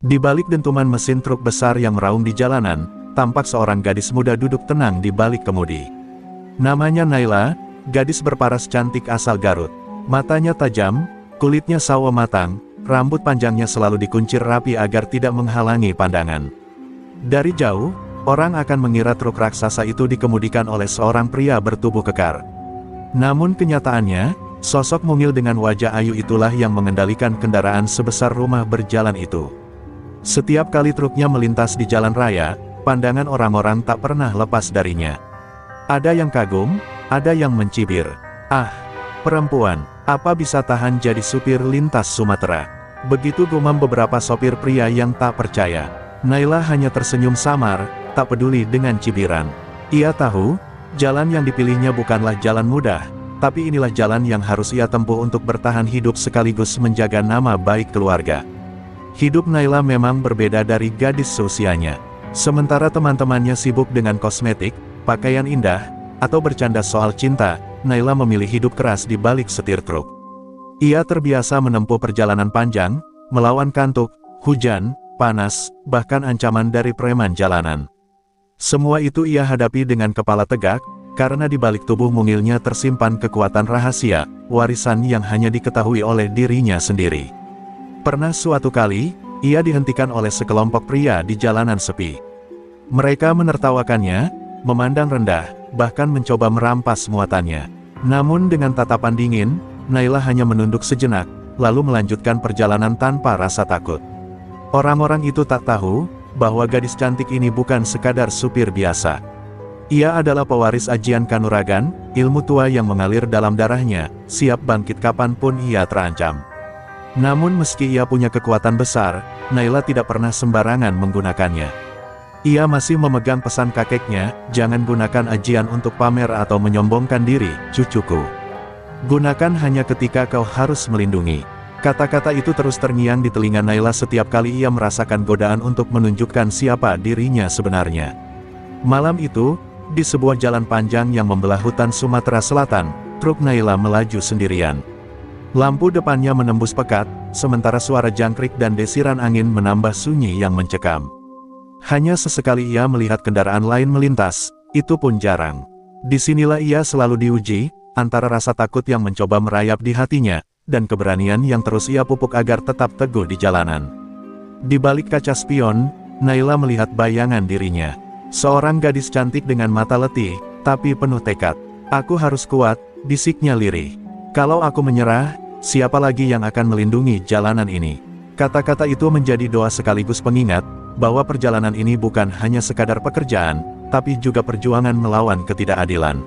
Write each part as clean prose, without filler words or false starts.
Di balik dentuman mesin truk besar yang meraung di jalanan, tampak seorang gadis muda duduk tenang di balik kemudi. Namanya Naila, gadis berparas cantik asal Garut. Matanya tajam, kulitnya sawo matang, rambut panjangnya selalu dikuncir rapi agar tidak menghalangi pandangan. Dari jauh, orang akan mengira truk raksasa itu dikemudikan oleh seorang pria bertubuh kekar. Namun kenyataannya, sosok mungil dengan wajah ayu itulah yang mengendalikan kendaraan sebesar rumah berjalan itu. Setiap kali truknya melintas di jalan raya, pandangan orang-orang tak pernah lepas darinya. Ada yang kagum, ada yang mencibir. Ah, perempuan, apa bisa tahan jadi supir lintas Sumatera? Begitu gumam beberapa sopir pria yang tak percaya. Naila hanya tersenyum samar, tak peduli dengan cibiran. Ia tahu, jalan yang dipilihnya bukanlah jalan mudah, tapi inilah jalan yang harus ia tempuh untuk bertahan hidup sekaligus menjaga nama baik keluarga. Hidup Naila memang berbeda dari gadis seusianya. Sementara teman-temannya sibuk dengan kosmetik, pakaian indah, atau bercanda soal cinta, Naila memilih hidup keras di balik setir truk. Ia terbiasa menempuh perjalanan panjang, melawan kantuk, hujan, panas, bahkan ancaman dari preman jalanan. Semua itu ia hadapi dengan kepala tegak, karena di balik tubuh mungilnya tersimpan kekuatan rahasia, warisan yang hanya diketahui oleh dirinya sendiri. Pernah suatu kali, ia dihentikan oleh sekelompok pria di jalanan sepi. Mereka menertawakannya, memandang rendah, bahkan mencoba merampas muatannya. Namun dengan tatapan dingin, Naila hanya menunduk sejenak, lalu melanjutkan perjalanan tanpa rasa takut. Orang-orang itu tak tahu, bahwa gadis cantik ini bukan sekadar supir biasa. Ia adalah pewaris ajian Kanuragan, ilmu tua yang mengalir dalam darahnya, siap bangkit kapanpun ia terancam. Namun meski ia punya kekuatan besar, Naila tidak pernah sembarangan menggunakannya. Ia masih memegang pesan kakeknya, jangan gunakan ajian untuk pamer atau menyombongkan diri, cucuku. Gunakan hanya ketika kau harus melindungi. Kata-kata itu terus terngiang di telinga Naila setiap kali ia merasakan godaan untuk menunjukkan siapa dirinya sebenarnya. Malam itu, di sebuah jalan panjang yang membelah hutan Sumatera Selatan, truk Naila melaju sendirian. Lampu depannya menembus pekat, sementara suara jangkrik dan desiran angin menambah sunyi yang mencekam. Hanya sesekali ia melihat kendaraan lain melintas, itu pun jarang. Disinilah ia selalu diuji, antara rasa takut yang mencoba merayap di hatinya, dan keberanian yang terus ia pupuk agar tetap teguh di jalanan. Di balik kaca spion, Naila melihat bayangan dirinya. Seorang gadis cantik dengan mata letih, tapi penuh tekad. Aku harus kuat, bisiknya lirih. Kalau aku menyerah, siapa lagi yang akan melindungi jalanan ini? Kata-kata itu menjadi doa sekaligus pengingat, bahwa perjalanan ini bukan hanya sekadar pekerjaan, tapi juga perjuangan melawan ketidakadilan.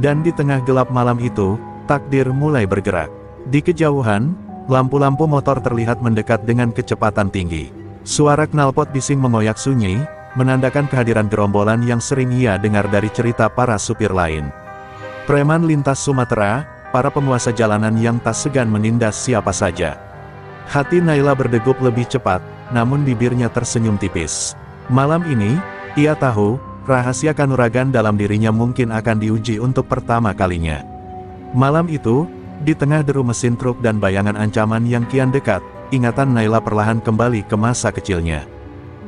Dan di tengah gelap malam itu, takdir mulai bergerak. Di kejauhan, lampu-lampu motor terlihat mendekat dengan kecepatan tinggi. Suara knalpot bising mengoyak sunyi, menandakan kehadiran gerombolan yang sering ia dengar dari cerita para supir lain. Preman lintas Sumatera, para penguasa jalanan yang tak segan menindas siapa saja. Hati Naila berdegup lebih cepat, namun bibirnya tersenyum tipis. Malam ini, ia tahu, rahasia Kanuragan dalam dirinya mungkin akan diuji untuk pertama kalinya. Malam itu, di tengah deru mesin truk dan bayangan ancaman yang kian dekat, ingatan Naila perlahan kembali ke masa kecilnya.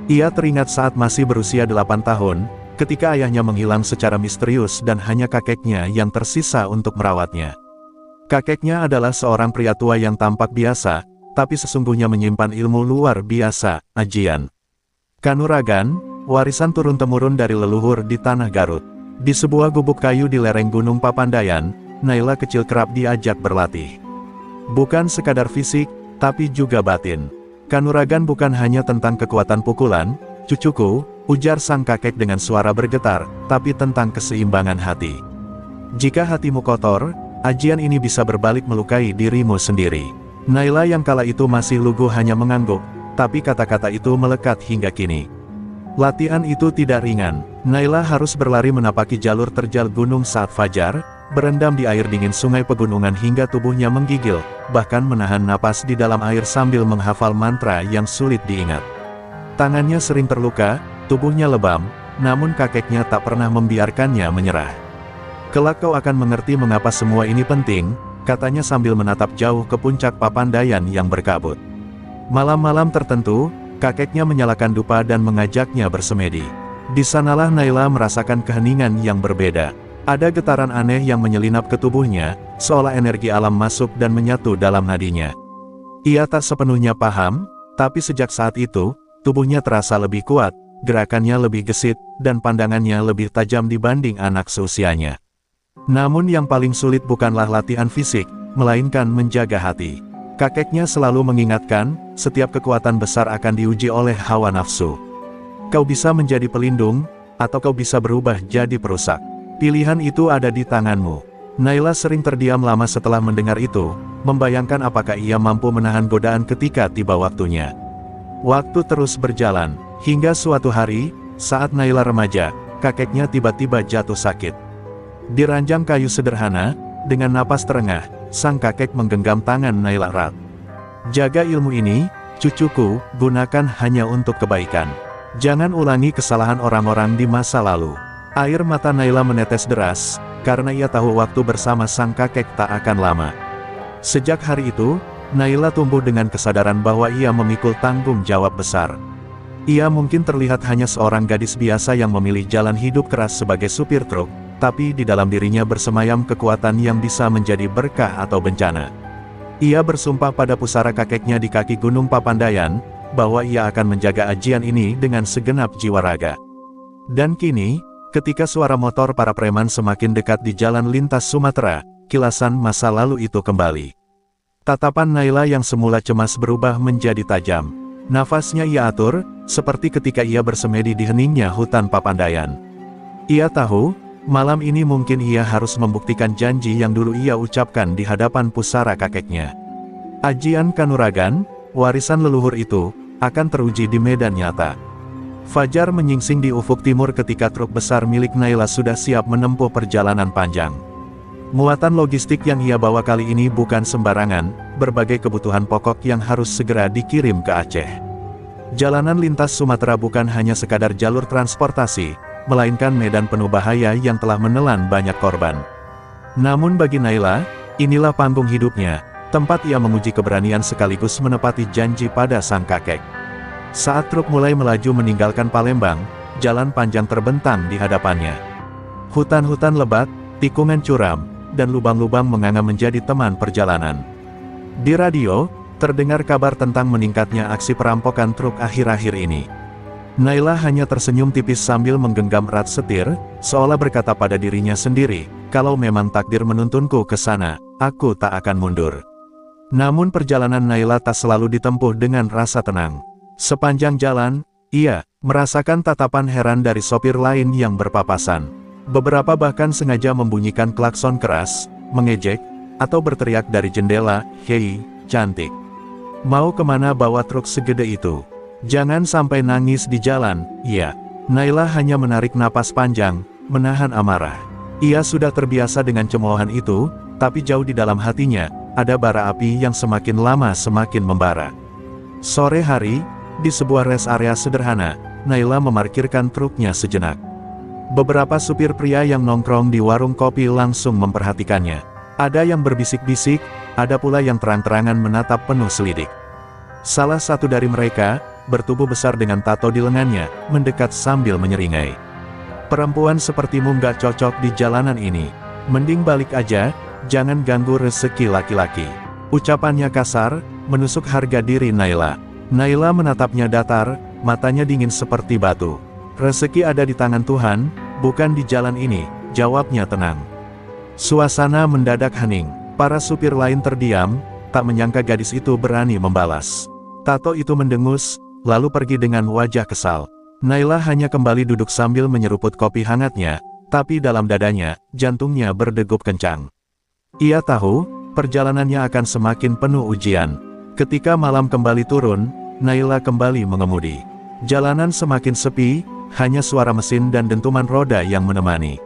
Ia teringat saat masih berusia 8 tahun, ketika ayahnya menghilang secara misterius dan hanya kakeknya yang tersisa untuk merawatnya. Kakeknya adalah seorang pria tua yang tampak biasa, tapi sesungguhnya menyimpan ilmu luar biasa, ajian Kanuragan, warisan turun-temurun dari leluhur di tanah Garut. Di sebuah gubuk kayu di lereng Gunung Papandayan, Naila kecil kerap diajak berlatih. Bukan sekadar fisik, tapi juga batin. Kanuragan bukan hanya tentang kekuatan pukulan, cucuku, ujar sang kakek dengan suara bergetar, tapi tentang keseimbangan hati. Jika hatimu kotor, ajian ini bisa berbalik melukai dirimu sendiri. Naila yang kala itu masih lugu hanya mengangguk, tapi kata-kata itu melekat hingga kini. Latihan itu tidak ringan. Naila harus berlari menapaki jalur terjal gunung saat fajar, berendam di air dingin sungai pegunungan hingga tubuhnya menggigil, bahkan menahan napas di dalam air sambil menghafal mantra yang sulit diingat. Tangannya sering terluka, tubuhnya lebam, namun kakeknya tak pernah membiarkannya menyerah. Kelak kau akan mengerti mengapa semua ini penting, katanya sambil menatap jauh ke puncak Papandayan yang berkabut. Malam-malam tertentu, kakeknya menyalakan dupa dan mengajaknya bersemedi. Di sanalah Naila merasakan keheningan yang berbeda. Ada getaran aneh yang menyelinap ke tubuhnya, seolah energi alam masuk dan menyatu dalam nadinya. Ia tak sepenuhnya paham, tapi sejak saat itu, tubuhnya terasa lebih kuat, gerakannya lebih gesit, dan pandangannya lebih tajam dibanding anak seusianya. Namun yang paling sulit bukanlah latihan fisik, melainkan menjaga hati. Kakeknya selalu mengingatkan, setiap kekuatan besar akan diuji oleh hawa nafsu. Kau bisa menjadi pelindung, atau kau bisa berubah jadi perusak. Pilihan itu ada di tanganmu. Naila sering terdiam lama setelah mendengar itu, membayangkan apakah ia mampu menahan godaan ketika tiba waktunya. Waktu terus berjalan, hingga suatu hari, saat Naila remaja, kakeknya tiba-tiba jatuh sakit. Di ranjang kayu sederhana, dengan napas terengah, sang kakek menggenggam tangan Naila erat. Jaga ilmu ini, cucuku, gunakan hanya untuk kebaikan. Jangan ulangi kesalahan orang-orang di masa lalu. Air mata Naila menetes deras, karena ia tahu waktu bersama sang kakek tak akan lama. Sejak hari itu, Naila tumbuh dengan kesadaran bahwa ia memikul tanggung jawab besar. Ia mungkin terlihat hanya seorang gadis biasa yang memilih jalan hidup keras sebagai supir truk, tapi di dalam dirinya bersemayam kekuatan yang bisa menjadi berkah atau bencana. Ia bersumpah pada pusara kakeknya di kaki Gunung Papandayan, bahwa ia akan menjaga ajian ini dengan segenap jiwa raga. Dan kini, ketika suara motor para preman semakin dekat di jalan lintas Sumatera, kilasan masa lalu itu kembali. Tatapan Naila yang semula cemas berubah menjadi tajam. Nafasnya ia atur, seperti ketika ia bersemedi di heningnya hutan Papandayan. Ia tahu, malam ini mungkin ia harus membuktikan janji yang dulu ia ucapkan di hadapan pusara kakeknya. Ajian Kanuragan, warisan leluhur itu, akan teruji di medan nyata. Fajar menyingsing di ufuk timur ketika truk besar milik Naila sudah siap menempuh perjalanan panjang. Muatan logistik yang ia bawa kali ini bukan sembarangan, berbagai kebutuhan pokok yang harus segera dikirim ke Aceh. Jalanan lintas Sumatera bukan hanya sekadar jalur transportasi, melainkan medan penuh bahaya yang telah menelan banyak korban. Namun bagi Naila, inilah panggung hidupnya, tempat ia menguji keberanian sekaligus menepati janji pada sang kakek. Saat truk mulai melaju meninggalkan Palembang, jalan panjang terbentang di hadapannya. Hutan-hutan lebat, tikungan curam, dan lubang-lubang menganga menjadi teman perjalanan. Di radio, terdengar kabar tentang meningkatnya aksi perampokan truk akhir-akhir ini. Naila hanya tersenyum tipis sambil menggenggam erat setir, seolah berkata pada dirinya sendiri, kalau memang takdir menuntunku ke sana, aku tak akan mundur. Namun perjalanan Naila tak selalu ditempuh dengan rasa tenang. Sepanjang jalan, ia merasakan tatapan heran dari sopir lain yang berpapasan. Beberapa bahkan sengaja membunyikan klakson keras, mengejek, atau berteriak dari jendela, "Hei, cantik. Mau kemana bawa truk segede itu? Jangan sampai nangis di jalan." Ya, Naila hanya menarik napas panjang, menahan amarah. Ia sudah terbiasa dengan cemoohan itu, tapi jauh di dalam hatinya, ada bara api yang semakin lama semakin membara. Sore hari, di sebuah rest area sederhana, Naila memarkirkan truknya sejenak. Beberapa supir pria yang nongkrong di warung kopi langsung memperhatikannya. Ada yang berbisik-bisik, ada pula yang terang-terangan menatap penuh selidik. Salah satu dari mereka, bertubuh besar dengan tato di lengannya, mendekat sambil menyeringai. "Perempuan sepertimu nggak cocok di jalanan ini. Mending balik aja, jangan ganggu rezeki laki-laki." Ucapannya kasar, menusuk harga diri Naila. Naila menatapnya datar, matanya dingin seperti batu. "Rezeki ada di tangan Tuhan, bukan di jalan ini," jawabnya tenang. Suasana mendadak hening. Para supir lain terdiam, tak menyangka gadis itu berani membalas. Tato itu mendengus, lalu pergi dengan wajah kesal. Naila hanya kembali duduk sambil menyeruput kopi hangatnya, tapi dalam dadanya, jantungnya berdegup kencang. Ia tahu, perjalanannya akan semakin penuh ujian. Ketika malam kembali turun, Naila kembali mengemudi. Jalanan semakin sepi, hanya suara mesin dan dentuman roda yang menemani.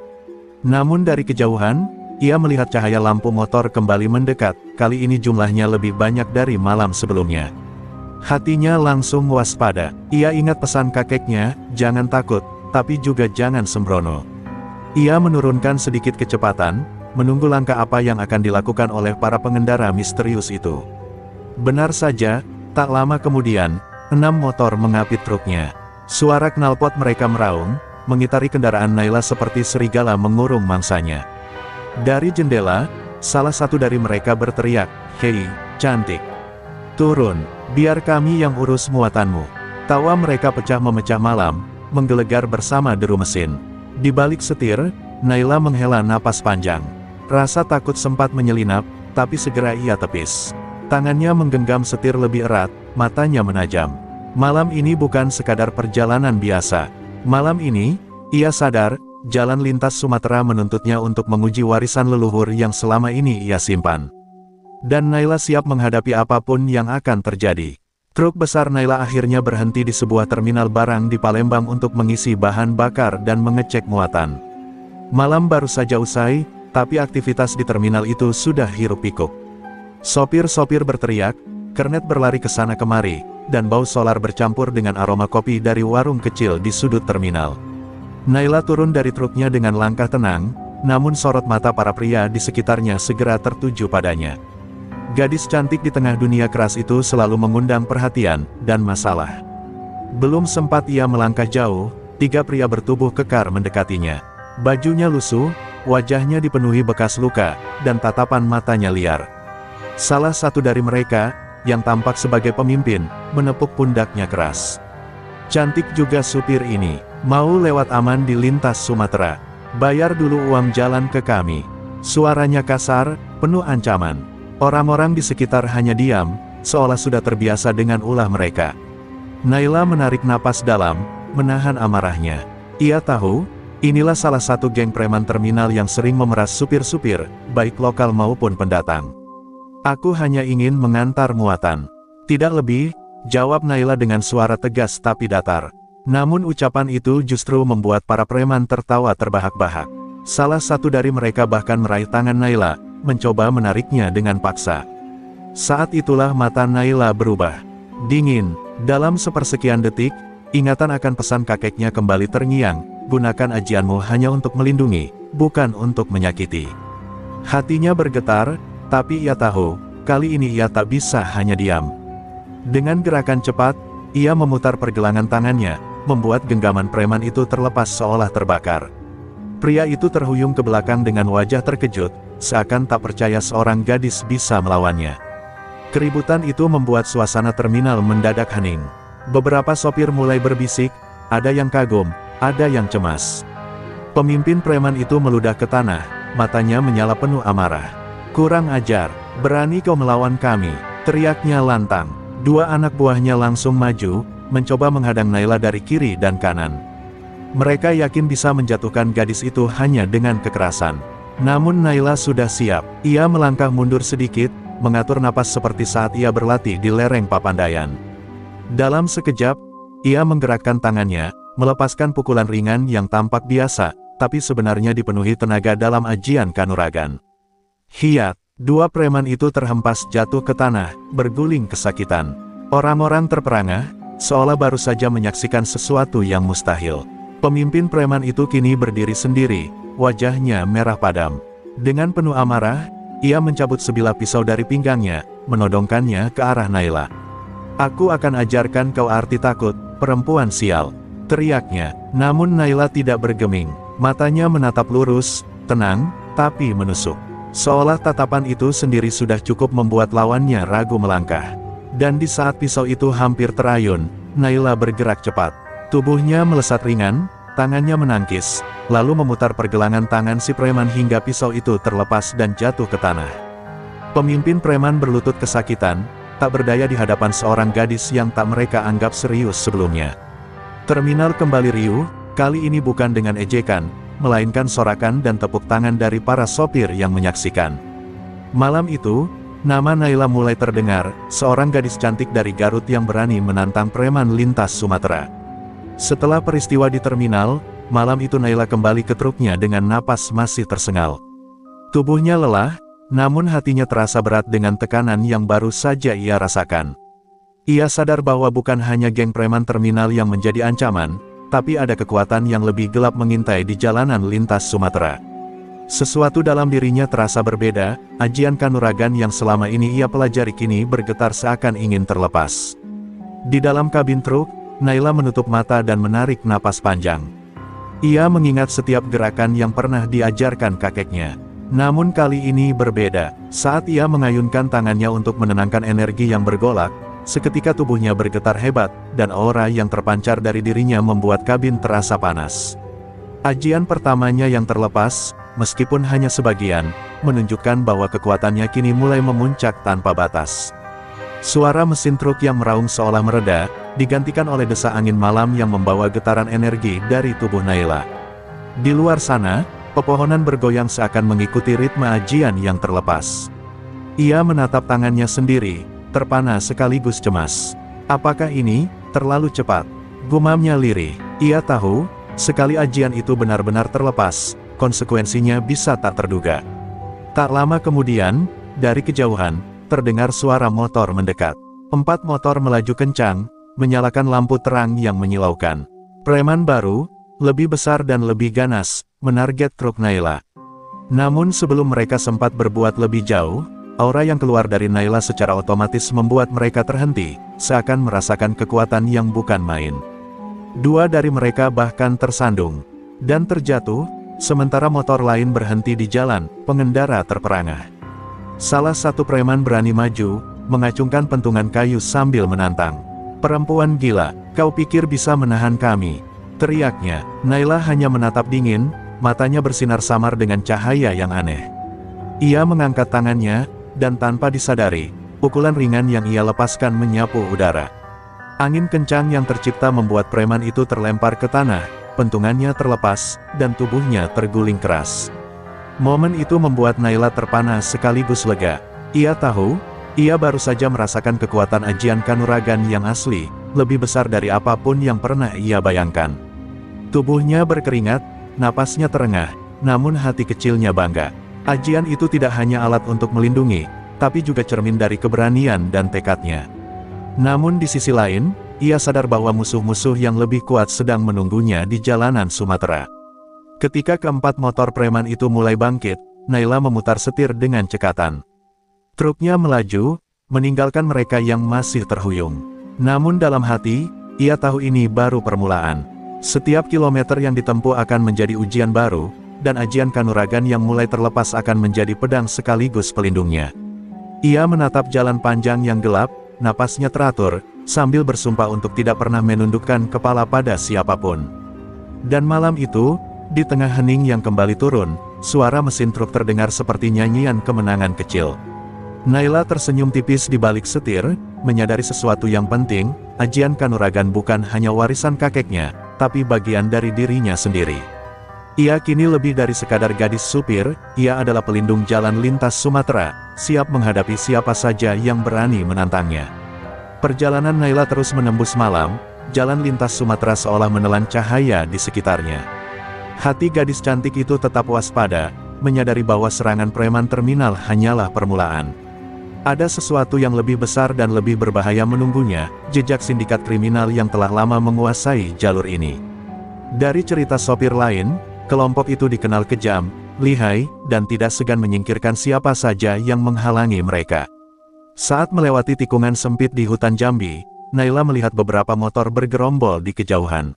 Namun dari kejauhan, ia melihat cahaya lampu motor kembali mendekat, kali ini jumlahnya lebih banyak dari malam sebelumnya. Hatinya langsung waspada. Ia ingat pesan kakeknya, jangan takut, tapi juga jangan sembrono. Ia menurunkan sedikit kecepatan, menunggu langkah apa yang akan dilakukan oleh para pengendara misterius itu. Benar saja, tak lama kemudian, 6 motor mengapit truknya. Suara knalpot mereka meraung, mengitari kendaraan Naila seperti serigala mengurung mangsanya. Dari jendela, salah satu dari mereka berteriak, "Hei, cantik. Turun, biar kami yang urus muatanmu." Tawa mereka pecah memecah malam, menggelegar bersama deru mesin. Di balik setir, Naila menghela napas panjang. Rasa takut sempat menyelinap, tapi segera ia tepis. Tangannya menggenggam setir lebih erat, matanya menajam. Malam ini bukan sekadar perjalanan biasa. Malam ini, ia sadar, jalan lintas Sumatera menuntutnya untuk menguji warisan leluhur yang selama ini ia simpan. Dan Naila siap menghadapi apapun yang akan terjadi. Truk besar Naila akhirnya berhenti di sebuah terminal barang di Palembang untuk mengisi bahan bakar dan mengecek muatan. Malam baru saja usai, tapi aktivitas di terminal itu sudah hiruk-pikuk. Sopir-sopir berteriak, kernet berlari ke sana kemari, dan bau solar bercampur dengan aroma kopi dari warung kecil di sudut terminal. Naila turun dari truknya dengan langkah tenang, namun sorot mata para pria di sekitarnya segera tertuju padanya. Gadis cantik di tengah dunia keras itu selalu mengundang perhatian dan masalah. Belum sempat ia melangkah jauh, 3 pria bertubuh kekar mendekatinya. Bajunya lusuh, wajahnya dipenuhi bekas luka, dan tatapan matanya liar. Salah satu dari mereka, yang tampak sebagai pemimpin, menepuk pundaknya keras. "Cantik juga supir ini, mau lewat aman di lintas Sumatera. Bayar dulu uang jalan ke kami." Suaranya kasar, penuh ancaman. Orang-orang di sekitar hanya diam, seolah sudah terbiasa dengan ulah mereka. Naila menarik napas dalam, menahan amarahnya. Ia tahu, inilah salah satu geng preman terminal yang sering memeras supir-supir, baik lokal maupun pendatang. "Aku hanya ingin mengantar muatan. Tidak lebih," jawab Naila dengan suara tegas tapi datar. Namun ucapan itu justru membuat para preman tertawa terbahak-bahak. Salah satu dari mereka bahkan meraih tangan Naila, mencoba menariknya dengan paksa. Saat itulah mata Naila berubah. Dingin, dalam sepersekian detik, ingatan akan pesan kakeknya kembali terngiang, "Gunakan ajianmu hanya untuk melindungi, bukan untuk menyakiti." Hatinya bergetar, tapi ia tahu, kali ini ia tak bisa hanya diam. Dengan gerakan cepat, ia memutar pergelangan tangannya, membuat genggaman preman itu terlepas seolah terbakar. Pria itu terhuyung ke belakang dengan wajah terkejut, seakan tak percaya seorang gadis bisa melawannya. Keributan itu membuat suasana terminal mendadak hening. Beberapa sopir mulai berbisik, ada yang kagum, ada yang cemas. Pemimpin preman itu meludah ke tanah, matanya menyala penuh amarah. "Kurang ajar, berani kau melawan kami," teriaknya lantang. 2 anak buahnya langsung maju, mencoba menghadang Naila dari kiri dan kanan. Mereka yakin bisa menjatuhkan gadis itu hanya dengan kekerasan. Namun Naila sudah siap. Ia melangkah mundur sedikit, mengatur napas seperti saat ia berlatih di lereng Papandayan. Dalam sekejap, ia menggerakkan tangannya, melepaskan pukulan ringan yang tampak biasa, tapi sebenarnya dipenuhi tenaga dalam ajian kanuragan. Hiat, 2 preman itu terhempas jatuh ke tanah, berguling kesakitan. Orang-orang terperangah, seolah baru saja menyaksikan sesuatu yang mustahil. Pemimpin preman itu kini berdiri sendiri, wajahnya merah padam. Dengan penuh amarah, ia mencabut sebilah pisau dari pinggangnya, menodongkannya ke arah Naila. "Aku akan ajarkan kau arti takut, perempuan sial," teriaknya. Namun Naila tidak bergeming, matanya menatap lurus, tenang, tapi menusuk. Seolah tatapan itu sendiri sudah cukup membuat lawannya ragu melangkah. Dan di saat pisau itu hampir terayun, Naila bergerak cepat. Tubuhnya melesat ringan, tangannya menangkis, lalu memutar pergelangan tangan si preman hingga pisau itu terlepas dan jatuh ke tanah. Pemimpin preman berlutut kesakitan, tak berdaya di hadapan seorang gadis yang tak mereka anggap serius sebelumnya. Terminal kembali riuh, kali ini bukan dengan ejekan, melainkan sorakan dan tepuk tangan dari para sopir yang menyaksikan. Malam itu, nama Naila mulai terdengar, seorang gadis cantik dari Garut yang berani menantang preman lintas Sumatera. Setelah peristiwa di terminal, malam itu Naila kembali ke truknya dengan napas masih tersengal. Tubuhnya lelah, namun hatinya terasa berat dengan tekanan yang baru saja ia rasakan. Ia sadar bahwa bukan hanya geng preman terminal yang menjadi ancaman, tapi ada kekuatan yang lebih gelap mengintai di jalanan lintas Sumatera. Sesuatu dalam dirinya terasa berbeda, ajian kanuragan yang selama ini ia pelajari kini bergetar seakan ingin terlepas. Di dalam kabin truk, Naila menutup mata dan menarik napas panjang. Ia mengingat setiap gerakan yang pernah diajarkan kakeknya. Namun kali ini berbeda. Saat ia mengayunkan tangannya untuk menenangkan energi yang bergolak, seketika tubuhnya bergetar hebat, dan aura yang terpancar dari dirinya membuat kabin terasa panas. Ajian pertamanya yang terlepas, meskipun hanya sebagian, menunjukkan bahwa kekuatannya kini mulai memuncak tanpa batas. Suara mesin truk yang meraung seolah mereda, digantikan oleh desa angin malam yang membawa getaran energi dari tubuh Naila. Di luar sana, pepohonan bergoyang seakan mengikuti ritme ajian yang terlepas. Ia menatap tangannya sendiri, terpana sekaligus cemas. Apakah ini terlalu cepat? Gumamnya lirih. Ia tahu, sekali ajian itu benar-benar terlepas, konsekuensinya bisa tak terduga. Tak lama kemudian, dari kejauhan, terdengar suara motor mendekat. 4 motor melaju kencang, menyalakan lampu terang yang menyilaukan. Preman baru, lebih besar dan lebih ganas, menarget truk Naila. Namun sebelum mereka sempat berbuat lebih jauh, aura yang keluar dari Naila secara otomatis membuat mereka terhenti, seakan merasakan kekuatan yang bukan main. 2 dari mereka bahkan tersandung dan terjatuh, sementara motor lain berhenti di jalan, pengendara terperangah. Salah satu preman berani maju, mengacungkan pentungan kayu sambil menantang. "Perempuan gila, kau pikir bisa menahan kami?" teriaknya. Naila hanya menatap dingin, matanya bersinar samar dengan cahaya yang aneh. Ia mengangkat tangannya, dan tanpa disadari, pukulan ringan yang ia lepaskan menyapu udara. Angin kencang yang tercipta membuat preman itu terlempar ke tanah, pentungannya terlepas, dan tubuhnya terguling keras. Momen itu membuat Naila terpana sekaligus lega. Ia tahu, ia baru saja merasakan kekuatan ajian kanuragan yang asli, lebih besar dari apapun yang pernah ia bayangkan. Tubuhnya berkeringat, napasnya terengah, namun hati kecilnya bangga. Ajian itu tidak hanya alat untuk melindungi, tapi juga cermin dari keberanian dan tekadnya. Namun di sisi lain, ia sadar bahwa musuh-musuh yang lebih kuat sedang menunggunya di jalanan Sumatera. Ketika keempat motor preman itu mulai bangkit, Naila memutar setir dengan cekatan. Truknya melaju, meninggalkan mereka yang masih terhuyung. Namun dalam hati, ia tahu ini baru permulaan. Setiap kilometer yang ditempuh akan menjadi ujian baru, dan ajian kanuragan yang mulai terlepas akan menjadi pedang sekaligus pelindungnya. Ia menatap jalan panjang yang gelap, napasnya teratur, sambil bersumpah untuk tidak pernah menundukkan kepala pada siapapun. Dan malam itu, di tengah hening yang kembali turun, suara mesin truk terdengar seperti nyanyian kemenangan kecil. Naila tersenyum tipis di balik setir, menyadari sesuatu yang penting, ajian kanuragan bukan hanya warisan kakeknya, tapi bagian dari dirinya sendiri. Ia kini lebih dari sekadar gadis supir, ia adalah pelindung jalan lintas Sumatera, siap menghadapi siapa saja yang berani menantangnya. Perjalanan Naila terus menembus malam, jalan lintas Sumatera seolah menelan cahaya di sekitarnya. Hati gadis cantik itu tetap waspada, menyadari bahwa serangan preman terminal hanyalah permulaan. Ada sesuatu yang lebih besar dan lebih berbahaya menunggunya, jejak sindikat kriminal yang telah lama menguasai jalur ini. Dari cerita sopir lain, kelompok itu dikenal kejam, lihai, dan tidak segan menyingkirkan siapa saja yang menghalangi mereka. Saat melewati tikungan sempit di hutan Jambi, Naila melihat beberapa motor bergerombol di kejauhan.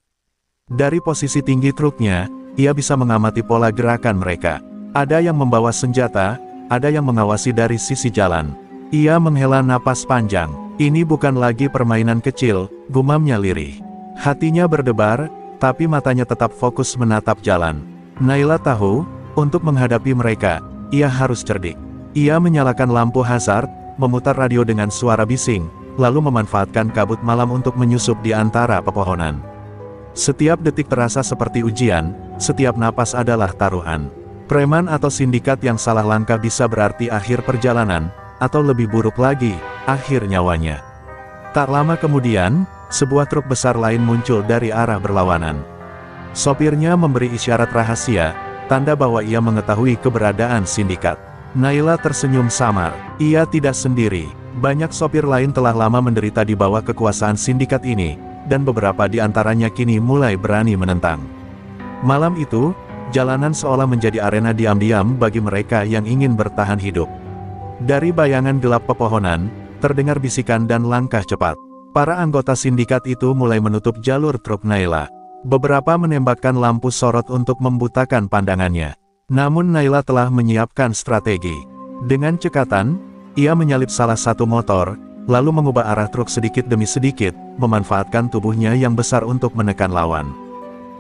Dari posisi tinggi truknya, ia bisa mengamati pola gerakan mereka. Ada yang membawa senjata, ada yang mengawasi dari sisi jalan. Ia menghela napas panjang. Ini bukan lagi permainan kecil, gumamnya lirih. Hatinya berdebar, tapi matanya tetap fokus menatap jalan. Naila tahu, untuk menghadapi mereka, ia harus cerdik. Ia menyalakan lampu hazard, memutar radio dengan suara bising, lalu memanfaatkan kabut malam untuk menyusup di antara pepohonan. Setiap detik terasa seperti ujian, setiap napas adalah taruhan. Preman atau sindikat yang salah langkah bisa berarti akhir perjalanan, atau lebih buruk lagi, akhir nyawanya. Tak lama kemudian, sebuah truk besar lain muncul dari arah berlawanan. Sopirnya memberi isyarat rahasia, tanda bahwa ia mengetahui keberadaan sindikat. Naila tersenyum samar. Ia tidak sendiri. Banyak sopir lain telah lama menderita di bawah kekuasaan sindikat ini, dan beberapa di antaranya kini mulai berani menentang. Malam itu, jalanan seolah menjadi arena diam-diam bagi mereka yang ingin bertahan hidup. Dari bayangan gelap pepohonan, terdengar bisikan dan langkah cepat. Para anggota sindikat itu mulai menutup jalur truk Naila. Beberapa menembakkan lampu sorot untuk membutakan pandangannya. Namun Naila telah menyiapkan strategi. Dengan cekatan, ia menyalip salah satu motor, lalu mengubah arah truk sedikit demi sedikit, memanfaatkan tubuhnya yang besar untuk menekan lawan.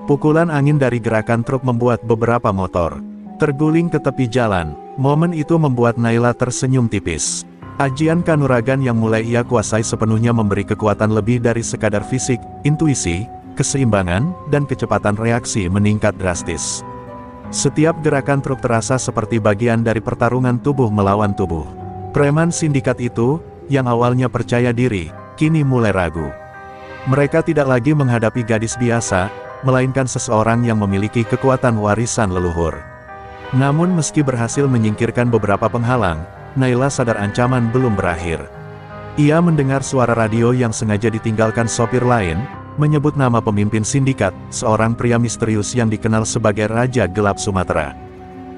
Pukulan angin dari gerakan truk membuat beberapa motor terguling ke tepi jalan. Momen itu membuat Naila tersenyum tipis. Ajian kanuragan yang mulai ia kuasai sepenuhnya memberi kekuatan lebih dari sekadar fisik, intuisi, keseimbangan, dan kecepatan reaksi meningkat drastis. Setiap gerakan truk terasa seperti bagian dari pertarungan tubuh melawan tubuh. Preman sindikat itu, yang awalnya percaya diri, kini mulai ragu. Mereka tidak lagi menghadapi gadis biasa, melainkan seseorang yang memiliki kekuatan warisan leluhur. Namun meski berhasil menyingkirkan beberapa penghalang, Naila sadar ancaman belum berakhir. Ia mendengar suara radio yang sengaja ditinggalkan sopir lain, menyebut nama pemimpin sindikat, seorang pria misterius yang dikenal sebagai Raja Gelap Sumatera.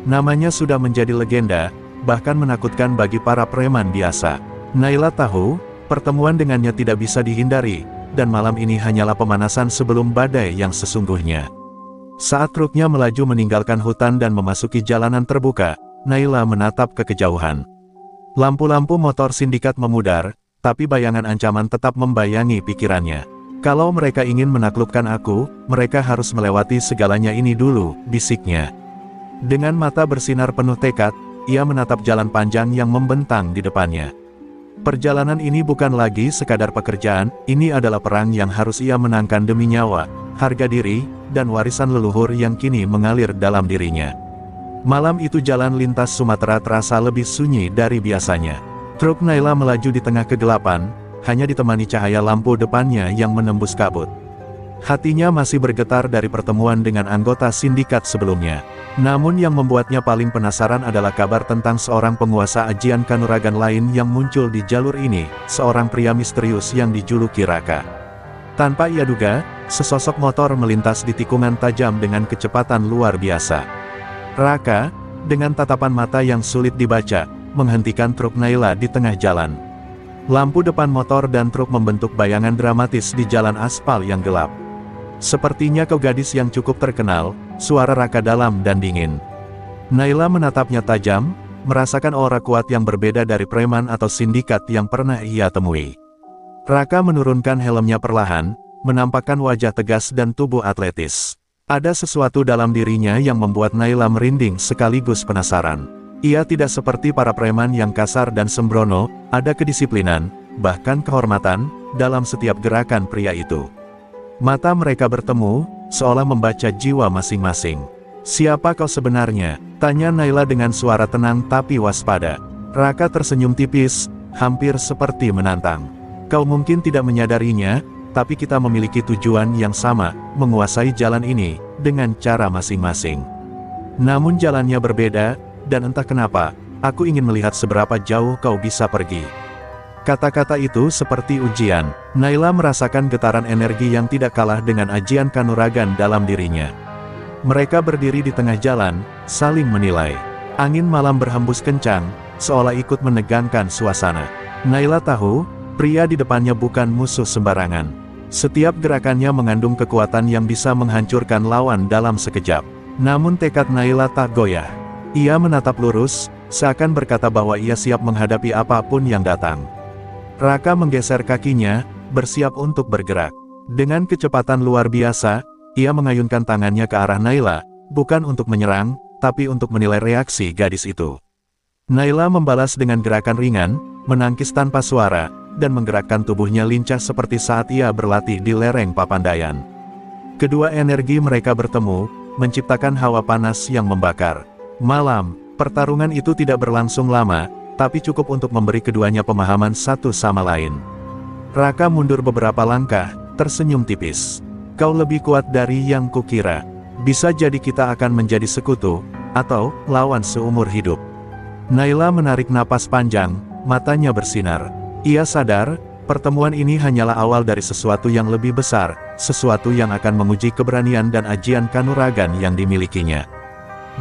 Namanya sudah menjadi legenda, bahkan menakutkan bagi para preman biasa. Naila tahu, pertemuan dengannya tidak bisa dihindari, dan malam ini hanyalah pemanasan sebelum badai yang sesungguhnya. Saat truknya melaju meninggalkan hutan dan memasuki jalanan terbuka, Naila menatap ke kejauhan. Lampu-lampu motor sindikat memudar, tapi bayangan ancaman tetap membayangi pikirannya. Kalau mereka ingin menaklukkan aku, mereka harus melewati segalanya ini dulu, bisiknya. Dengan mata bersinar penuh tekad, ia menatap jalan panjang yang membentang di depannya. Perjalanan ini bukan lagi sekadar pekerjaan, ini adalah perang yang harus ia menangkan demi nyawa, harga diri, dan warisan leluhur yang kini mengalir dalam dirinya. Malam itu jalan lintas Sumatera terasa lebih sunyi dari biasanya. Truk Naila melaju di tengah kegelapan, hanya ditemani cahaya lampu depannya yang menembus kabut. Hatinya masih bergetar dari pertemuan dengan anggota sindikat sebelumnya. Namun yang membuatnya paling penasaran adalah kabar tentang seorang penguasa ajian kanuragan lain yang muncul di jalur ini, seorang pria misterius yang dijuluki Raka. Tanpa ia duga, sesosok motor melintas di tikungan tajam dengan kecepatan luar biasa. Raka, dengan tatapan mata yang sulit dibaca, menghentikan truk Naila di tengah jalan. Lampu depan motor dan truk membentuk bayangan dramatis di jalan aspal yang gelap. Sepertinya kau gadis yang cukup terkenal, suara Raka dalam dan dingin. Naila menatapnya tajam, merasakan aura kuat yang berbeda dari preman atau sindikat yang pernah ia temui. Raka menurunkan helmnya perlahan, menampakkan wajah tegas dan tubuh atletis. Ada sesuatu dalam dirinya yang membuat Naila merinding sekaligus penasaran. Ia tidak seperti para preman yang kasar dan sembrono, ada kedisiplinan, bahkan kehormatan, dalam setiap gerakan pria itu. Mata mereka bertemu, seolah membaca jiwa masing-masing. "Siapa kau sebenarnya?" tanya Naila dengan suara tenang tapi waspada. Raka tersenyum tipis, hampir seperti menantang. "Kau mungkin tidak menyadarinya, tapi kita memiliki tujuan yang sama, menguasai jalan ini, dengan cara masing-masing. Namun jalannya berbeda, dan entah kenapa, aku ingin melihat seberapa jauh kau bisa pergi." Kata-kata itu seperti ujian. Naila merasakan getaran energi yang tidak kalah dengan ajian kanuragan dalam dirinya. Mereka berdiri di tengah jalan, saling menilai. Angin malam berhembus kencang, seolah ikut menegangkan suasana. Naila tahu, pria di depannya bukan musuh sembarangan. Setiap gerakannya mengandung kekuatan yang bisa menghancurkan lawan dalam sekejap. Namun tekad Naila tak goyah. Ia menatap lurus, seakan berkata bahwa ia siap menghadapi apapun yang datang. Raka menggeser kakinya, bersiap untuk bergerak. Dengan kecepatan luar biasa, ia mengayunkan tangannya ke arah Naila, bukan untuk menyerang, tapi untuk menilai reaksi gadis itu. Naila membalas dengan gerakan ringan, menangkis tanpa suara, dan menggerakkan tubuhnya lincah seperti saat ia berlatih di lereng Papandayan. Kedua energi mereka bertemu, menciptakan hawa panas yang membakar. Malam, pertarungan itu tidak berlangsung lama, tapi cukup untuk memberi keduanya pemahaman satu sama lain. Raka mundur beberapa langkah, tersenyum tipis. "Kau lebih kuat dari yang kukira. Bisa jadi kita akan menjadi sekutu, atau lawan seumur hidup." Naila menarik napas panjang, matanya bersinar. Ia sadar, pertemuan ini hanyalah awal dari sesuatu yang lebih besar, sesuatu yang akan menguji keberanian dan ajian kanuragan yang dimilikinya.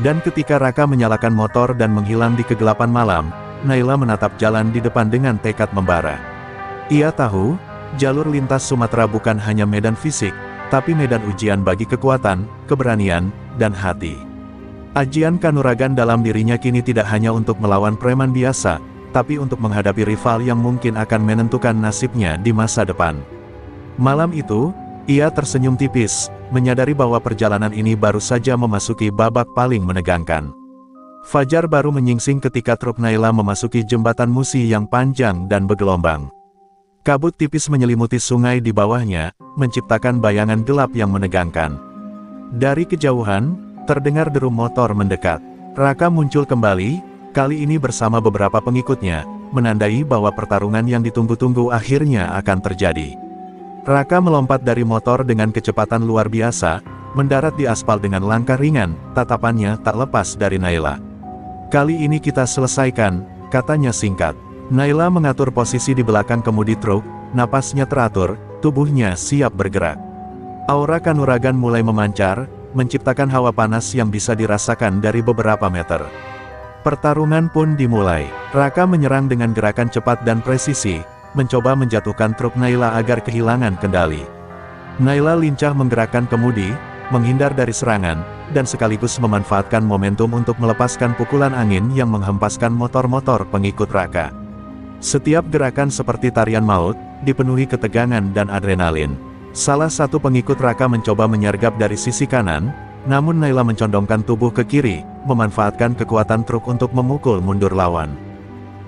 Dan ketika Raka menyalakan motor dan menghilang di kegelapan malam, Naila menatap jalan di depan dengan tekad membara. Ia tahu, jalur lintas Sumatera bukan hanya medan fisik, tapi medan ujian bagi kekuatan, keberanian, dan hati. Ajian kanuragan dalam dirinya kini tidak hanya untuk melawan preman biasa, tapi untuk menghadapi rival yang mungkin akan menentukan nasibnya di masa depan. Malam itu, ia tersenyum tipis, menyadari bahwa perjalanan ini baru saja memasuki babak paling menegangkan. Fajar baru menyingsing ketika truk Naila memasuki jembatan Musi yang panjang dan bergelombang. Kabut tipis menyelimuti sungai di bawahnya, menciptakan bayangan gelap yang menegangkan. Dari kejauhan, terdengar deru motor mendekat. Raka muncul kembali, kali ini bersama beberapa pengikutnya, menandai bahwa pertarungan yang ditunggu-tunggu akhirnya akan terjadi. Raka melompat dari motor dengan kecepatan luar biasa, mendarat di aspal dengan langkah ringan, tatapannya tak lepas dari Naila. "Kali ini kita selesaikan," katanya singkat. Naila mengatur posisi di belakang kemudi truk, napasnya teratur, tubuhnya siap bergerak. Aura kanuragan mulai memancar, menciptakan hawa panas yang bisa dirasakan dari beberapa meter. Pertarungan pun dimulai. Raka menyerang dengan gerakan cepat dan presisi, mencoba menjatuhkan truk Naila agar kehilangan kendali. Naila lincah menggerakkan kemudi, menghindar dari serangan, dan sekaligus memanfaatkan momentum untuk melepaskan pukulan angin yang menghempaskan motor-motor pengikut Raka. Setiap gerakan seperti tarian maut, dipenuhi ketegangan dan adrenalin. Salah satu pengikut Raka mencoba menyergap dari sisi kanan, namun Naila mencondongkan tubuh ke kiri, memanfaatkan kekuatan truk untuk memukul mundur lawan.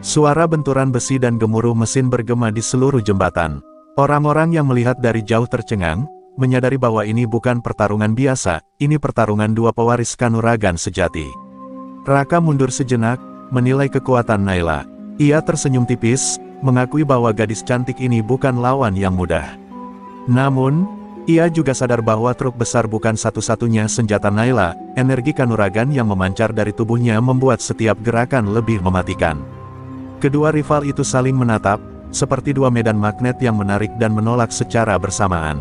Suara benturan besi dan gemuruh mesin bergema di seluruh jembatan. Orang-orang yang melihat dari jauh tercengang, menyadari bahwa ini bukan pertarungan biasa, ini pertarungan dua pewaris kanuragan sejati. Raka mundur sejenak, menilai kekuatan Naila. Ia tersenyum tipis, mengakui bahwa gadis cantik ini bukan lawan yang mudah. Namun, ia juga sadar bahwa truk besar bukan satu-satunya senjata Naila. Energi kanuragan yang memancar dari tubuhnya membuat setiap gerakan lebih mematikan. Kedua rival itu saling menatap, seperti dua medan magnet yang menarik dan menolak secara bersamaan.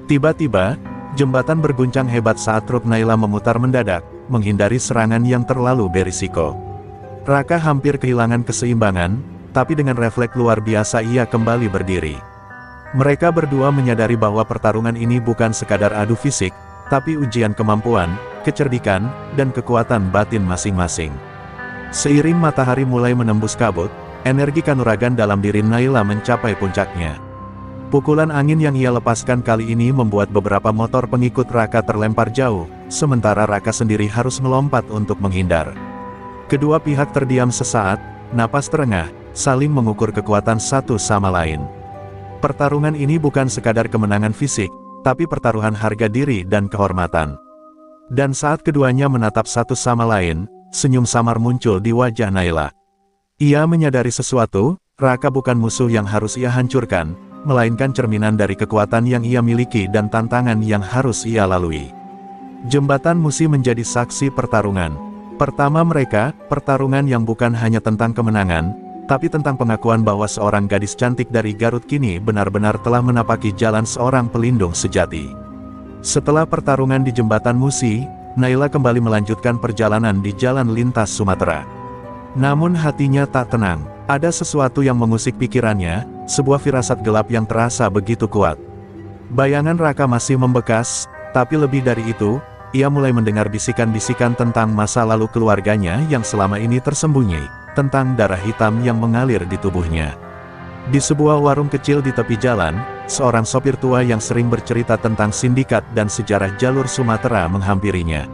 Tiba-tiba, jembatan berguncang hebat saat truk Naila memutar mendadak, menghindari serangan yang terlalu berisiko. Raka hampir kehilangan keseimbangan, tapi dengan refleks luar biasa ia kembali berdiri. Mereka berdua menyadari bahwa pertarungan ini bukan sekadar adu fisik, tapi ujian kemampuan, kecerdikan, dan kekuatan batin masing-masing. Seiring matahari mulai menembus kabut, energi kanuragan dalam diri Naila mencapai puncaknya. Pukulan angin yang ia lepaskan kali ini membuat beberapa motor pengikut Raka terlempar jauh, sementara Raka sendiri harus melompat untuk menghindar. Kedua pihak terdiam sesaat, napas terengah, saling mengukur kekuatan satu sama lain. Pertarungan ini bukan sekadar kemenangan fisik, tapi pertaruhan harga diri dan kehormatan. Dan saat keduanya menatap satu sama lain, senyum samar muncul di wajah Naila. Ia menyadari sesuatu, Raka bukan musuh yang harus ia hancurkan, melainkan cerminan dari kekuatan yang ia miliki dan tantangan yang harus ia lalui. Jembatan Musi menjadi saksi pertarungan. Pertama mereka, pertarungan yang bukan hanya tentang kemenangan, tapi tentang pengakuan bahwa seorang gadis cantik dari Garut kini benar-benar telah menapaki jalan seorang pelindung sejati. Setelah pertarungan di jembatan Musi, Naila kembali melanjutkan perjalanan di jalan lintas Sumatera. Namun hatinya tak tenang, ada sesuatu yang mengusik pikirannya, sebuah firasat gelap yang terasa begitu kuat. Bayangan Raka masih membekas, tapi lebih dari itu, ia mulai mendengar bisikan-bisikan tentang masa lalu keluarganya yang selama ini tersembunyi, tentang darah hitam yang mengalir di tubuhnya. Di sebuah warung kecil di tepi jalan, seorang sopir tua yang sering bercerita tentang sindikat dan sejarah jalur Sumatera menghampirinya.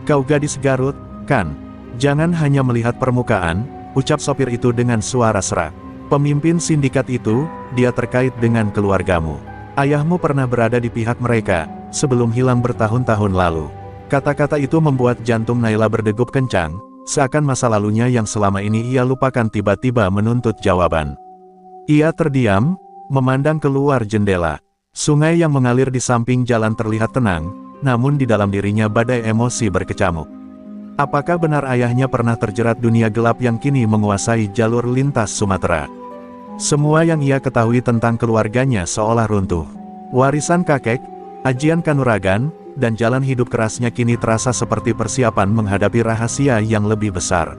"Kau gadis Garut, kan? Jangan hanya melihat permukaan," ucap sopir itu dengan suara serak. "Pemimpin sindikat itu, dia terkait dengan keluargamu. Ayahmu pernah berada di pihak mereka, sebelum hilang bertahun-tahun lalu." Kata-kata itu membuat jantung Naila berdegup kencang, seakan masa lalunya yang selama ini ia lupakan tiba-tiba menuntut jawaban. Ia terdiam, memandang keluar jendela. Sungai yang mengalir di samping jalan terlihat tenang, namun di dalam dirinya badai emosi berkecamuk. Apakah benar ayahnya pernah terjerat dunia gelap yang kini menguasai jalur lintas Sumatera? Semua yang ia ketahui tentang keluarganya seolah runtuh. Warisan kakek, ajian kanuragan, dan jalan hidup kerasnya kini terasa seperti persiapan menghadapi rahasia yang lebih besar.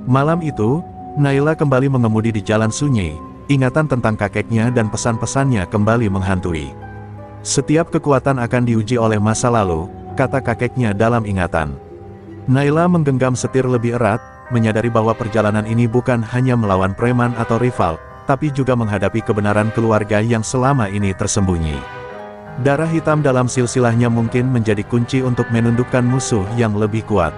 Malam itu, Naila kembali mengemudi di jalan sunyi, ingatan tentang kakeknya dan pesan-pesannya kembali menghantui. Setiap kekuatan akan diuji oleh masa lalu, kata kakeknya dalam ingatan. Naila menggenggam setir lebih erat, menyadari bahwa perjalanan ini bukan hanya melawan preman atau rival, tapi juga menghadapi kebenaran keluarga yang selama ini tersembunyi. Darah hitam dalam silsilahnya mungkin menjadi kunci untuk menundukkan musuh yang lebih kuat.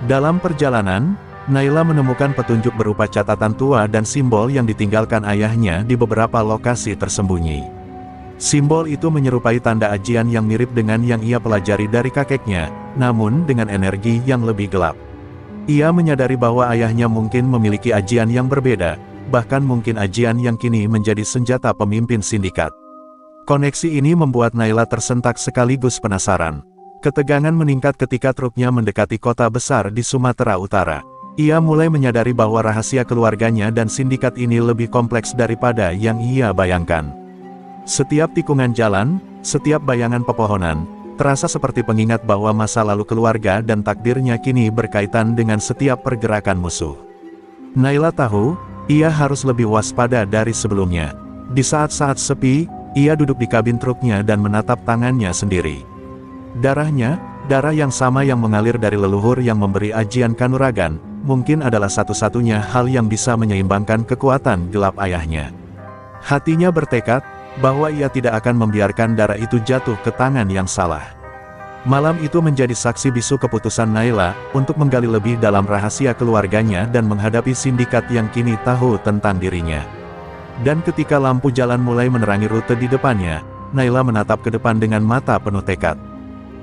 Dalam perjalanan, Naila menemukan petunjuk berupa catatan tua dan simbol yang ditinggalkan ayahnya di beberapa lokasi tersembunyi. Simbol itu menyerupai tanda ajian yang mirip dengan yang ia pelajari dari kakeknya, namun dengan energi yang lebih gelap. Ia menyadari bahwa ayahnya mungkin memiliki ajian yang berbeda, bahkan mungkin ajian yang kini menjadi senjata pemimpin sindikat. Koneksi ini membuat Naila tersentak sekaligus penasaran. Ketegangan meningkat ketika truknya mendekati kota besar di Sumatera Utara. Ia mulai menyadari bahwa rahasia keluarganya dan sindikat ini lebih kompleks daripada yang ia bayangkan. Setiap tikungan jalan, setiap bayangan pepohonan, terasa seperti pengingat bahwa masa lalu keluarga dan takdirnya kini berkaitan dengan setiap pergerakan musuh. Naila tahu, ia harus lebih waspada dari sebelumnya. Di saat-saat sepi, ia duduk di kabin truknya dan menatap tangannya sendiri. Darahnya, darah yang sama yang mengalir dari leluhur yang memberi ajian kanuragan, mungkin adalah satu-satunya hal yang bisa menyeimbangkan kekuatan gelap ayahnya. Hatinya bertekad bahwa ia tidak akan membiarkan darah itu jatuh ke tangan yang salah. Malam itu menjadi saksi bisu keputusan Naila untuk menggali lebih dalam rahasia keluarganya dan menghadapi sindikat yang kini tahu tentang dirinya. Dan ketika lampu jalan mulai menerangi rute di depannya, Naila menatap ke depan dengan mata penuh tekad.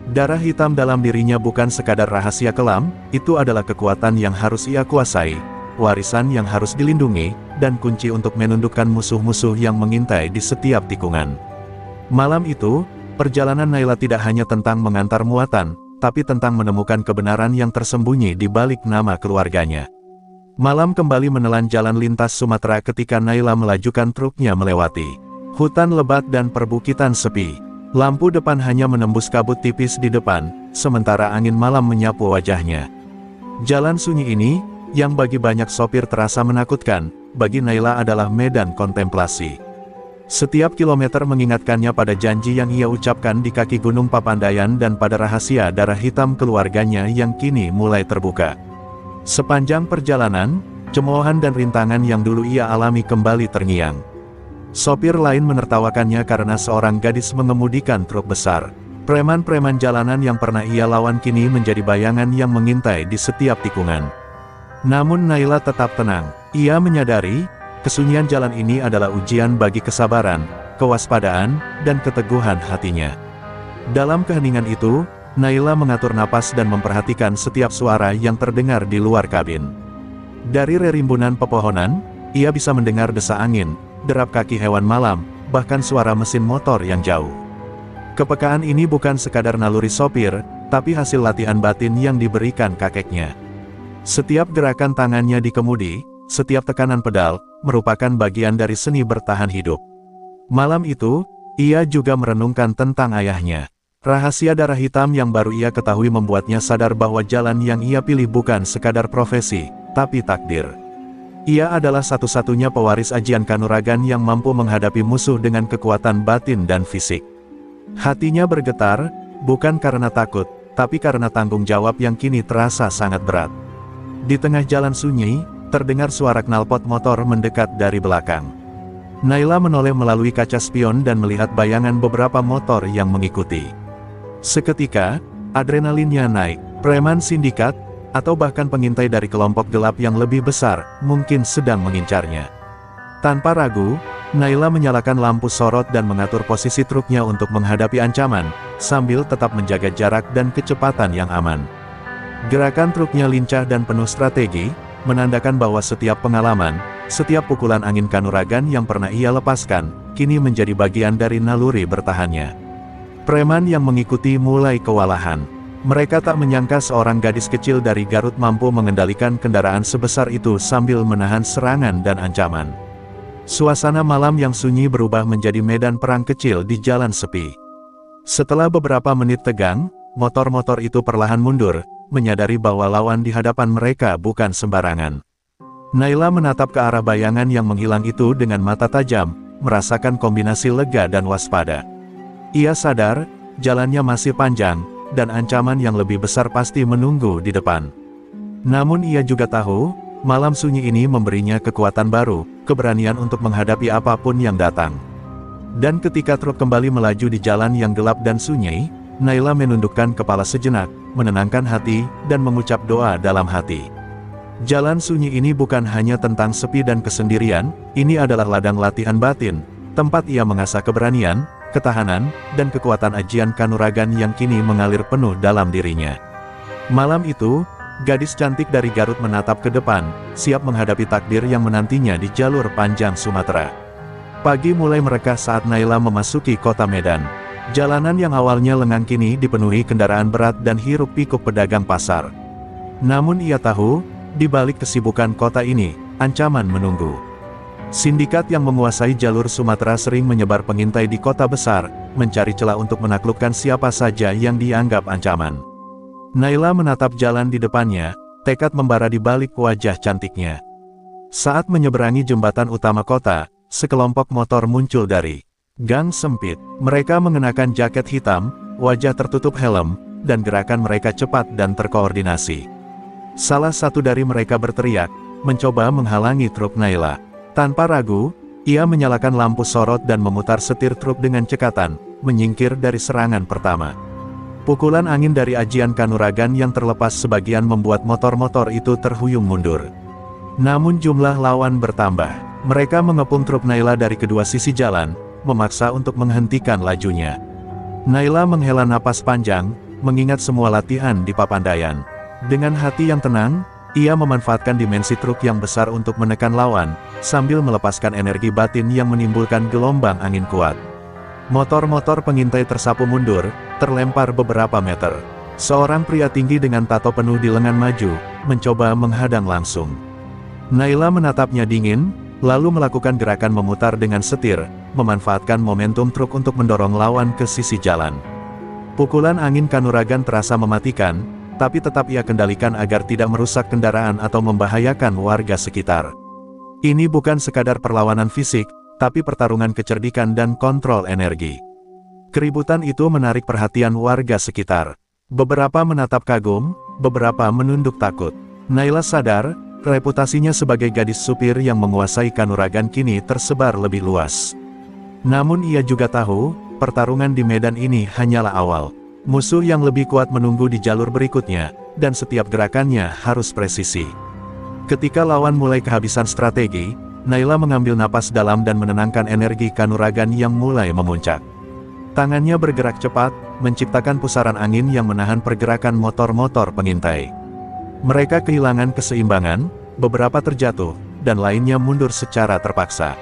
Darah hitam dalam dirinya bukan sekadar rahasia kelam, itu adalah kekuatan yang harus ia kuasai, warisan yang harus dilindungi, dan kunci untuk menundukkan musuh-musuh yang mengintai di setiap tikungan. Malam itu, perjalanan Naila tidak hanya tentang mengantar muatan, tapi tentang menemukan kebenaran yang tersembunyi di balik nama keluarganya. Malam kembali menelan jalan lintas Sumatera ketika Naila melajukan truknya melewati hutan lebat dan perbukitan sepi. Lampu depan hanya menembus kabut tipis di depan, sementara angin malam menyapu wajahnya. Jalan sunyi ini, yang bagi banyak sopir terasa menakutkan, bagi Naila adalah medan kontemplasi. Setiap kilometer mengingatkannya pada janji yang ia ucapkan di kaki Gunung Papandayan dan pada rahasia darah hitam keluarganya yang kini mulai terbuka. Sepanjang perjalanan, cemoohan dan rintangan yang dulu ia alami kembali terngiang. Sopir lain menertawakannya karena seorang gadis mengemudikan truk besar. Preman-preman jalanan yang pernah ia lawan kini menjadi bayangan yang mengintai di setiap tikungan. Namun Naila tetap tenang. Ia menyadari, kesunyian jalan ini adalah ujian bagi kesabaran, kewaspadaan, dan keteguhan hatinya. Dalam keheningan itu, Naila mengatur napas dan memperhatikan setiap suara yang terdengar di luar kabin. Dari rerimbunan pepohonan, ia bisa mendengar desa angin, derap kaki hewan malam, bahkan suara mesin motor yang jauh. Kepekaan ini bukan sekadar naluri sopir, tapi hasil latihan batin yang diberikan kakeknya. Setiap gerakan tangannya di kemudi, setiap tekanan pedal, merupakan bagian dari seni bertahan hidup. Malam itu, ia juga merenungkan tentang ayahnya. Rahasia darah hitam yang baru ia ketahui membuatnya sadar bahwa jalan yang ia pilih bukan sekadar profesi, tapi takdir. Ia adalah satu-satunya pewaris ajian kanuragan yang mampu menghadapi musuh dengan kekuatan batin dan fisik. Hatinya bergetar, bukan karena takut, tapi karena tanggung jawab yang kini terasa sangat berat. Di tengah jalan sunyi, terdengar suara knalpot motor mendekat dari belakang. Naila menoleh melalui kaca spion dan melihat bayangan beberapa motor yang mengikuti. Seketika, adrenalinnya naik. Preman sindikat, atau bahkan pengintai dari kelompok gelap yang lebih besar, mungkin sedang mengincarnya. Tanpa ragu, Naila menyalakan lampu sorot dan mengatur posisi truknya untuk menghadapi ancaman, sambil tetap menjaga jarak dan kecepatan yang aman. Gerakan truknya lincah dan penuh strategi, menandakan bahwa setiap pengalaman, setiap pukulan angin kanuragan yang pernah ia lepaskan, kini menjadi bagian dari naluri bertahannya. Preman yang mengikuti mulai kewalahan. Mereka tak menyangka seorang gadis kecil dari Garut mampu mengendalikan kendaraan sebesar itu sambil menahan serangan dan ancaman. Suasana malam yang sunyi berubah menjadi medan perang kecil di jalan sepi. Setelah beberapa menit tegang, motor-motor itu perlahan mundur, menyadari bahwa lawan di hadapan mereka bukan sembarangan. Naila menatap ke arah bayangan yang menghilang itu dengan mata tajam, merasakan kombinasi lega dan waspada. Ia sadar, jalannya masih panjang, dan ancaman yang lebih besar pasti menunggu di depan. Namun ia juga tahu, malam sunyi ini memberinya kekuatan baru, keberanian untuk menghadapi apapun yang datang. Dan ketika truk kembali melaju di jalan yang gelap dan sunyi, Naila menundukkan kepala sejenak, menenangkan hati, dan mengucap doa dalam hati. Jalan sunyi ini bukan hanya tentang sepi dan kesendirian, ini adalah ladang latihan batin, tempat ia mengasah keberanian, ketahanan, dan kekuatan ajian kanuragan yang kini mengalir penuh dalam dirinya. Malam itu, gadis cantik dari Garut menatap ke depan, siap menghadapi takdir yang menantinya di jalur panjang Sumatera. Pagi mulai merekah saat Naila memasuki kota Medan. Jalanan yang awalnya lengang kini dipenuhi kendaraan berat dan hiruk-pikuk pedagang pasar. Namun ia tahu, di balik kesibukan kota ini, ancaman menunggu. Sindikat yang menguasai jalur Sumatera sering menyebar pengintai di kota besar, mencari celah untuk menaklukkan siapa saja yang dianggap ancaman. Naila menatap jalan di depannya, tekad membara di balik wajah cantiknya. Saat menyeberangi jembatan utama kota, sekelompok motor muncul dari gang sempit. Mereka mengenakan jaket hitam, wajah tertutup helm, dan gerakan mereka cepat dan terkoordinasi. Salah satu dari mereka berteriak, mencoba menghalangi truk Naila. Tanpa ragu, ia menyalakan lampu sorot dan memutar setir truk dengan cekatan, menyingkir dari serangan pertama. Pukulan angin dari ajian kanuragan yang terlepas sebagian membuat motor-motor itu terhuyung mundur. Namun jumlah lawan bertambah. Mereka mengepung truk Naila dari kedua sisi jalan, memaksa untuk menghentikan lajunya. Naila menghela napas panjang, mengingat semua latihan di Papandayan. Dengan hati yang tenang, ia memanfaatkan dimensi truk yang besar untuk menekan lawan, sambil melepaskan energi batin yang menimbulkan gelombang angin kuat. Motor-motor pengintai tersapu mundur, terlempar beberapa meter. Seorang pria tinggi dengan tato penuh di lengan maju, mencoba menghadang langsung. Naila menatapnya dingin, lalu melakukan gerakan memutar dengan setir, memanfaatkan momentum truk untuk mendorong lawan ke sisi jalan. Pukulan angin kanuragan terasa mematikan, tapi tetap ia kendalikan agar tidak merusak kendaraan atau membahayakan warga sekitar. Ini bukan sekadar perlawanan fisik, tapi pertarungan kecerdikan dan kontrol energi. Keributan itu menarik perhatian warga sekitar. Beberapa menatap kagum, beberapa menunduk takut. Naila sadar, reputasinya sebagai gadis supir yang menguasai kanuragan kini tersebar lebih luas. Namun ia juga tahu, pertarungan di medan ini hanyalah awal. Musuh yang lebih kuat menunggu di jalur berikutnya, dan setiap gerakannya harus presisi. Ketika lawan mulai kehabisan strategi, Naila mengambil napas dalam dan menenangkan energi kanuragan yang mulai memuncak. Tangannya bergerak cepat, menciptakan pusaran angin yang menahan pergerakan motor-motor pengintai. Mereka kehilangan keseimbangan, beberapa terjatuh, dan lainnya mundur secara terpaksa.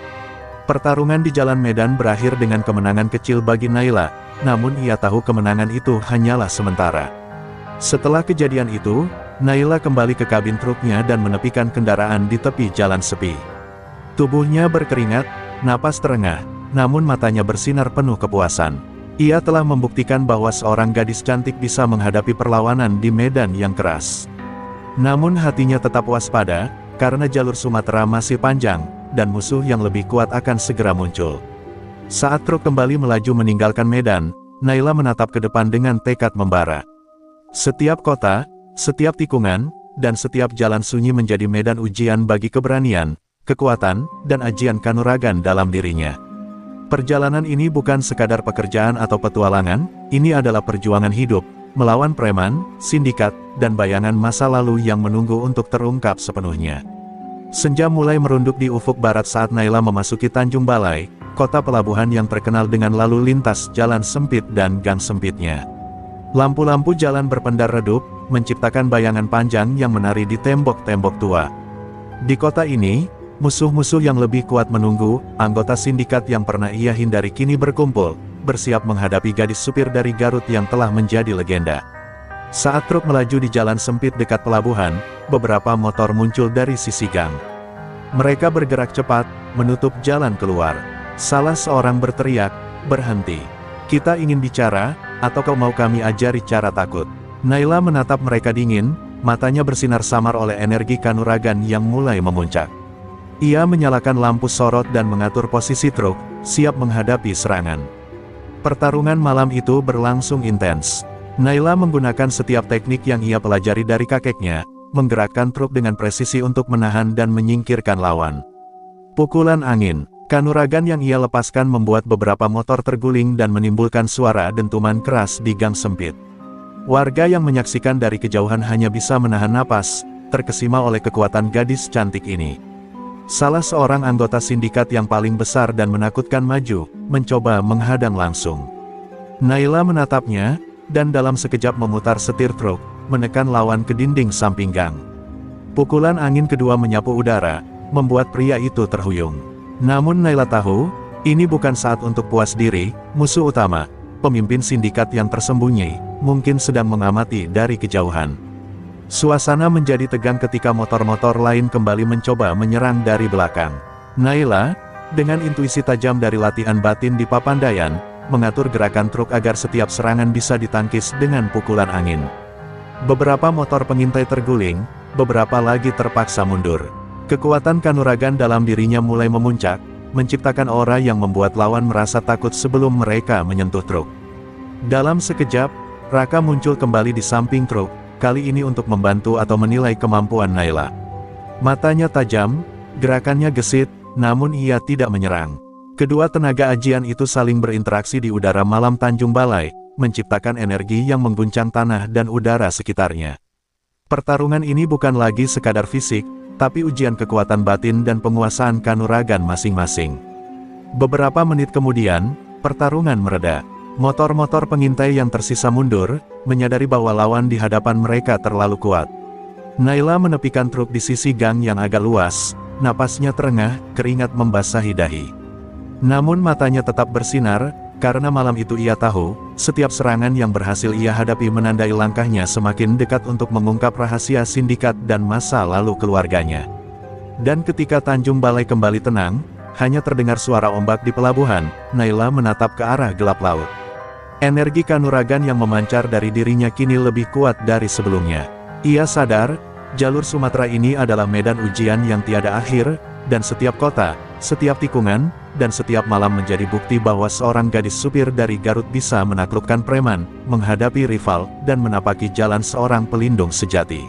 Pertarungan di jalan medan berakhir dengan kemenangan kecil bagi Naila, namun ia tahu kemenangan itu hanyalah sementara. Setelah kejadian itu, Naila kembali ke kabin truknya dan menepikan kendaraan di tepi jalan sepi. Tubuhnya berkeringat, napas terengah, namun matanya bersinar penuh kepuasan. Ia telah membuktikan bahwa seorang gadis cantik bisa menghadapi perlawanan di medan yang keras. Namun hatinya tetap waspada, karena jalur Sumatera masih panjang, dan musuh yang lebih kuat akan segera muncul. Saat truk kembali melaju meninggalkan medan, Naila menatap ke depan dengan tekad membara. Setiap kota, setiap tikungan, dan setiap jalan sunyi menjadi medan ujian bagi keberanian, kekuatan, dan ajian kanuragan dalam dirinya. Perjalanan ini bukan sekadar pekerjaan atau petualangan, ini adalah perjuangan hidup, melawan preman, sindikat, dan bayangan masa lalu yang menunggu untuk terungkap sepenuhnya. Senja mulai merunduk di ufuk barat saat Naila memasuki Tanjung Balai, kota pelabuhan yang terkenal dengan lalu lintas jalan sempit dan gang sempitnya. Lampu-lampu jalan berpendar redup, menciptakan bayangan panjang yang menari di tembok-tembok tua. Di kota ini, musuh-musuh yang lebih kuat menunggu, anggota sindikat yang pernah ia hindari kini berkumpul, bersiap menghadapi gadis supir dari Garut yang telah menjadi legenda. Saat truk melaju di jalan sempit dekat pelabuhan, beberapa motor muncul dari sisi gang. Mereka bergerak cepat, menutup jalan keluar. Salah seorang berteriak, "Berhenti. Kita ingin bicara, atau kau mau kami ajari cara takut?" Naila menatap mereka dingin, matanya bersinar samar oleh energi kanuragan yang mulai memuncak. Ia menyalakan lampu sorot dan mengatur posisi truk, siap menghadapi serangan. Pertarungan malam itu berlangsung intens. Naila menggunakan setiap teknik yang ia pelajari dari kakeknya, menggerakkan truk dengan presisi untuk menahan dan menyingkirkan lawan. Pukulan angin, kanuragan yang ia lepaskan membuat beberapa motor terguling dan menimbulkan suara dentuman keras di gang sempit. Warga yang menyaksikan dari kejauhan hanya bisa menahan napas, terkesima oleh kekuatan gadis cantik ini. Salah seorang anggota sindikat yang paling besar dan menakutkan maju, mencoba menghadang langsung. Naila menatapnya, dan dalam sekejap memutar setir truk, menekan lawan ke dinding samping gang. Pukulan angin kedua menyapu udara, membuat pria itu terhuyung. Namun Naila tahu, ini bukan saat untuk puas diri. Musuh utama, pemimpin sindikat yang tersembunyi, mungkin sedang mengamati dari kejauhan. Suasana menjadi tegang ketika motor-motor lain kembali mencoba menyerang dari belakang. Naila, dengan intuisi tajam dari latihan batin di Papandayan, mengatur gerakan truk agar setiap serangan bisa ditangkis dengan pukulan angin. Beberapa motor pengintai terguling, beberapa lagi terpaksa mundur. Kekuatan kanuragan dalam dirinya mulai memuncak, menciptakan aura yang membuat lawan merasa takut sebelum mereka menyentuh truk. Dalam sekejap, Raka muncul kembali di samping truk, kali ini untuk membantu atau menilai kemampuan Naila. Matanya tajam, gerakannya gesit, namun ia tidak menyerang. Kedua tenaga ajian itu saling berinteraksi di udara malam Tanjung Balai, menciptakan energi yang mengguncang tanah dan udara sekitarnya. Pertarungan ini bukan lagi sekadar fisik, tapi ujian kekuatan batin dan penguasaan kanuragan masing-masing. Beberapa menit kemudian, pertarungan mereda. Motor-motor pengintai yang tersisa mundur, menyadari bahwa lawan di hadapan mereka terlalu kuat. Naila menepikan truk di sisi gang yang agak luas, napasnya terengah, keringat membasahi dahi. Namun matanya tetap bersinar, karena malam itu ia tahu, setiap serangan yang berhasil ia hadapi menandai langkahnya semakin dekat untuk mengungkap rahasia sindikat dan masa lalu keluarganya. Dan ketika Tanjung Balai kembali tenang, hanya terdengar suara ombak di pelabuhan, Naila menatap ke arah gelap laut. Energi kanuragan yang memancar dari dirinya kini lebih kuat dari sebelumnya. Ia sadar, jalur Sumatera ini adalah medan ujian yang tiada akhir, dan setiap kota, setiap tikungan, dan setiap malam menjadi bukti bahwa seorang gadis supir dari Garut bisa menaklukkan preman, menghadapi rival, dan menapaki jalan seorang pelindung sejati.